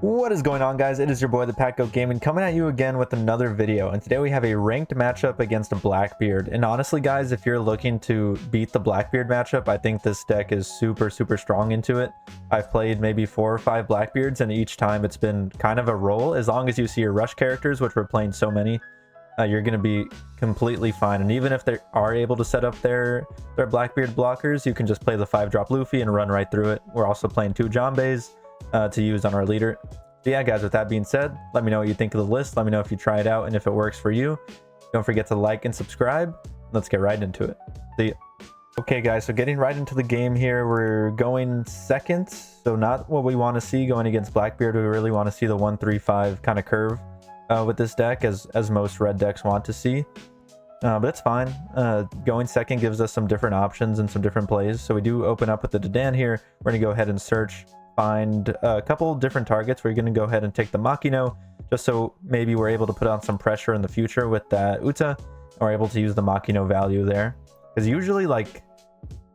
What is going on, guys? It is your boy the Goat Gaming coming at you again with another video, and today we have a ranked matchup against a Blackbeard. And honestly, guys, if you're looking to beat the Blackbeard matchup, I think this deck is super strong into it. I've played maybe 4 or 5 Blackbeards, and each time it's been kind of a roll. As long as you see your rush characters, which we're playing so many, you're going to be completely fine. And even if they are able to set up their Blackbeard blockers, you can just play the 5-drop Luffy and run right through it. We're also playing 2 Jambe's to use on our leader. So yeah, guys, with that being said, let me know what you think of the list. Let me know if you try it out and if it works for you. Don't forget to like and subscribe. Let's get right into it. See ya. Okay, guys, so getting right into the game here, we're going second. So not what we want to see going against Blackbeard. We really want to see the 1-3-5 kind of curve with this deck, as most red decks want to see. But it's fine. Going second gives us some different options and some different plays. So we do open up with the Dadan here. We're going to go ahead and search, find a couple different targets. We're going to go ahead and take the Makino, just so maybe we're able to put on some pressure in the future with that Uta, and we're able to use the Makino value there. Because usually, like,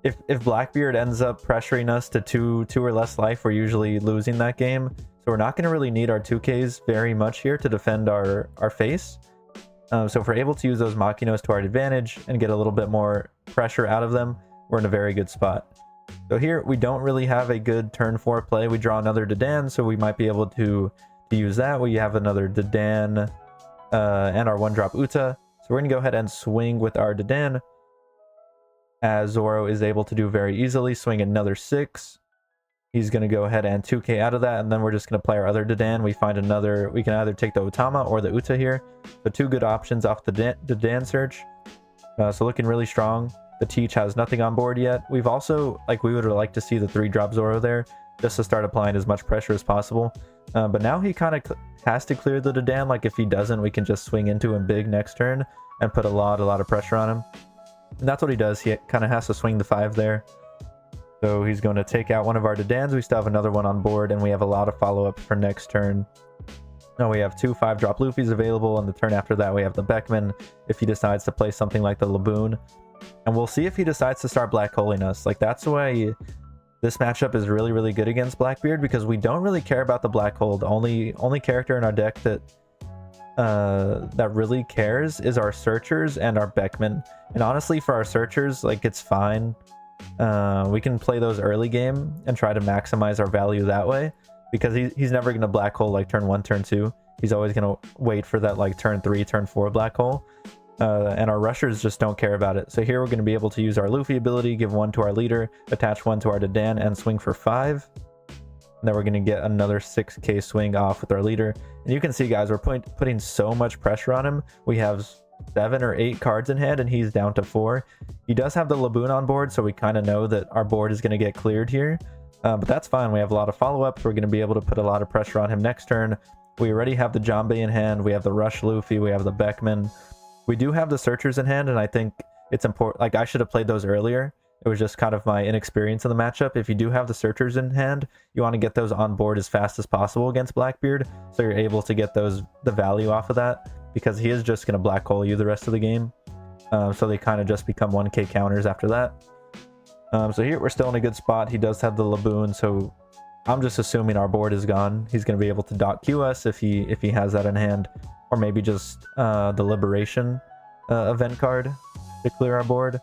if Blackbeard ends up pressuring us to two or less life, we're usually losing that game. So we're not going to really need our 2Ks very much here to defend our face. So if we're able to use those Makinos to our advantage and get a little bit more pressure out of them, we're in a very good spot. So here, we don't really have a good turn 4 play. We draw another Dadan, so we might be able to use that. We have another Dadan and our 1-drop Uta. So we're going to go ahead and swing with our Dadan, as Zoro is able to do very easily. Swing another 6. He's going to go ahead and 2k out of that, and then we're just going to play our other Dadan. We find another, we can either take the Otama or the Uta here. So 2 good options off the Dadan search. So looking really strong. The Teach has nothing on board yet. We've also, like, we would like to see the 3-drop Zoro there, just to start applying as much pressure as possible. But now he kind of has to clear the Dadan. Like, if he doesn't, we can just swing into him big next turn and put a lot of pressure on him. And that's what he does. He kind of has to swing the 5 there. So he's going to take out one of our Dadans. We still have another one on board, and we have a lot of follow-up for next turn. Now we have 2 5-drop Luffys available, and the turn after that we have the Beckman if he decides to play something like the Laboon. And we'll see if he decides to start black holing us. Like, that's why this matchup is really good against Blackbeard, because we don't really care about the black hole. The only character in our deck that really cares is our Searchers and our Beckman. And honestly, for our Searchers, like, it's fine. We can play those early game and try to maximize our value that way, because he's never going to black hole like turn 1, turn 2. He's always going to wait for that, like, turn 3, turn 4 black hole. And our rushers just don't care about it. So here we're going to be able to use our Luffy ability, give 1 to our leader, attach 1 to our Dadan, and swing for 5. And then we're going to get another 6k swing off with our leader. And you can see, guys, we're putting so much pressure on him. We have 7 or 8 cards in hand, and he's down to 4. He does have the Laboon on board, so we kind of know that our board is going to get cleared here. But that's fine. We have a lot of follow-ups. We're going to be able to put a lot of pressure on him next turn. We already have the Jambe in hand. We have the Rush Luffy. We have the Beckman. We do have the Searchers in hand, and I think it's important. Like, I should have played those earlier. It was just kind of my inexperience in the matchup. If you do have the Searchers in hand, you want to get those on board as fast as possible against Blackbeard, so you're able to get the value off of that, because he is just going to black hole you the rest of the game. So they kind of just become 1k counters after that. So here we're still in a good spot. He does have the Laboon, so I'm just assuming our board is gone. He's going to be able to dot Q us if he has that in hand, or maybe just the Liberation event card to clear our board.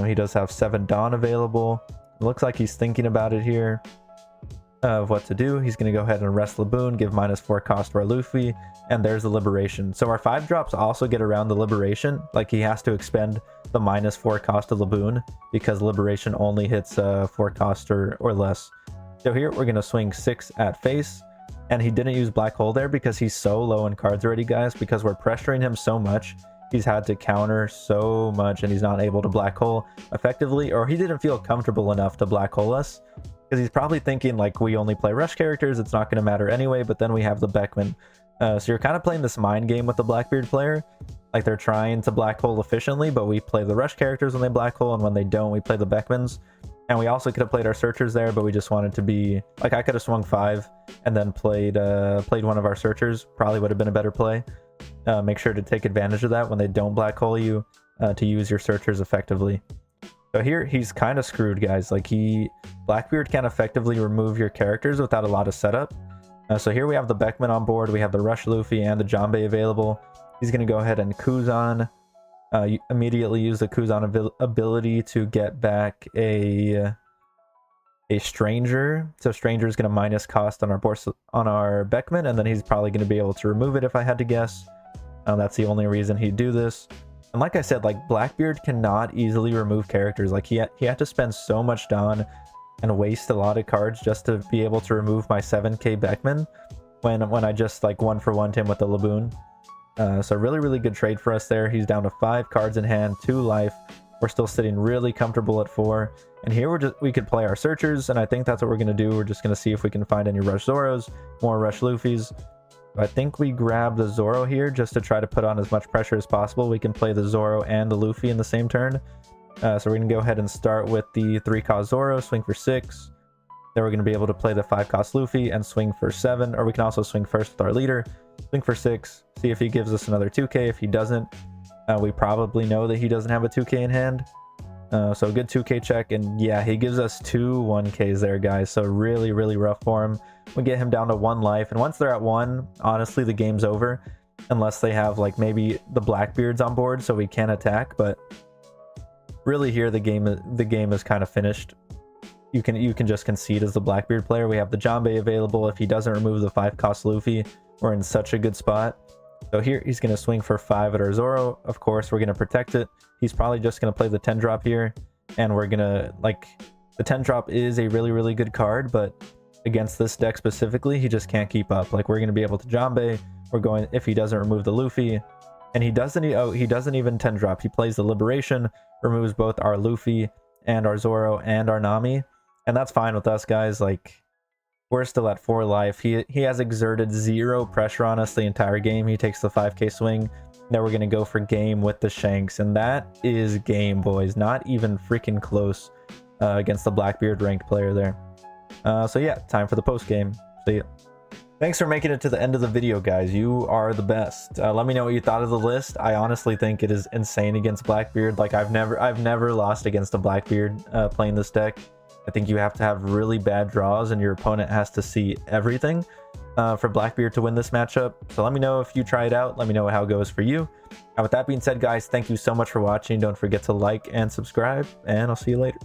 He does have 7 Dawn available. It looks like he's thinking about it here of what to do. He's going to go ahead and rest Laboon, give -4 cost to our Luffy, and there's the Liberation. So our 5-drops also get around the Liberation. Like, he has to expend the -4 cost of Laboon, because Liberation only hits 4 cost or less. So here we're going to swing 6 at face. And he didn't use black hole there because he's so low in cards already, guys, because we're pressuring him so much. He's had to counter so much, and he's not able to black hole effectively, or he didn't feel comfortable enough to black hole us, because he's probably thinking, like, we only play rush characters, it's not going to matter anyway. But then we have the Beckman. So you're kind of playing this mind game with the Blackbeard player. Like, they're trying to black hole efficiently, but we play the rush characters when they black hole, and when they don't, we play the Beckmans. And we also could have played our Searchers there, but we just wanted to be... Like, I could have swung 5 and then played one of our Searchers. Probably would have been a better play. Make sure to take advantage of that when they don't black hole you, to use your Searchers effectively. So here, he's kind of screwed, guys. Like, Blackbeard can effectively remove your characters without a lot of setup. So here we have the Beckman on board. We have the Rush Luffy and the Janbei available. He's going to go ahead and Kuzan. Immediately use the Kuzan ability to get back a Stranger. So Stranger is going to minus cost on our Beckman, and then he's probably going to be able to remove it if I had to guess. That's the only reason he'd do this. And like I said, like Blackbeard cannot easily remove characters. Like he had to spend so much Dawn and waste a lot of cards just to be able to remove my 7k Beckman when I just like 1-for-1'd him with the Laboon. So really good trade for us there. He's down to 5 cards in hand, 2 life. We're still sitting really comfortable at 4. And here we could play our searchers, and I think that's what we're going to do. We're just going to see if we can find any Rush Zoros, more Rush Luffys. I think we grab the Zoro here just to try to put on as much pressure as possible. We can play the Zoro and the Luffy in the same turn. So we're going to go ahead and start with the 3-cost Zoro, swing for 6. Then we're going to be able to play the 5-cost Luffy and swing for 7. Or we can also swing first with our leader, swing for 6, see if he gives us another 2k. If he doesn't, we probably know that he doesn't have a 2k in hand. So a good 2k check, and yeah, he gives us 2 1ks there, guys. So really rough for him. We get him down to 1 life, and once they're at 1, honestly, the game's over. Unless they have like maybe the Blackbeards on board so we can attack, but really here the game is kind of finished. You can just concede as the Blackbeard player. We have the Janbei available. If he doesn't remove the 5-cost Luffy, we're in such a good spot. So here he's going to swing for 5 at our Zoro. Of course, we're going to protect it. He's probably just going to play the 10 drop here, and we're going to, like, the 10 drop is a really good card, but against this deck specifically, he just can't keep up. Like, we're going to be able to Janbei. We're going, if he doesn't remove the Luffy, and he doesn't even 10 drop. He plays the Liberation, removes both our Luffy and our Zoro and our Nami, and that's fine with us, guys. Like, we're still at 4 life. He has exerted 0 pressure on us the entire game. He takes the 5k swing. Now we're going to go for game with the Shanks, and that is game, boys. Not even freaking close against the Blackbeard ranked player there. So yeah, time for the post game. See ya. Thanks for making it to the end of the video, guys. You are the best. Let me know what you thought of the list. I honestly think it is insane against Blackbeard. Like, I've never lost against a Blackbeard playing this deck. I think you have to have really bad draws, and your opponent has to see everything for Blackbeard to win this matchup. So let me know if you try it out. Let me know how it goes for you. And with that being said, guys, thank you so much for watching. Don't forget to like and subscribe, and I'll see you later.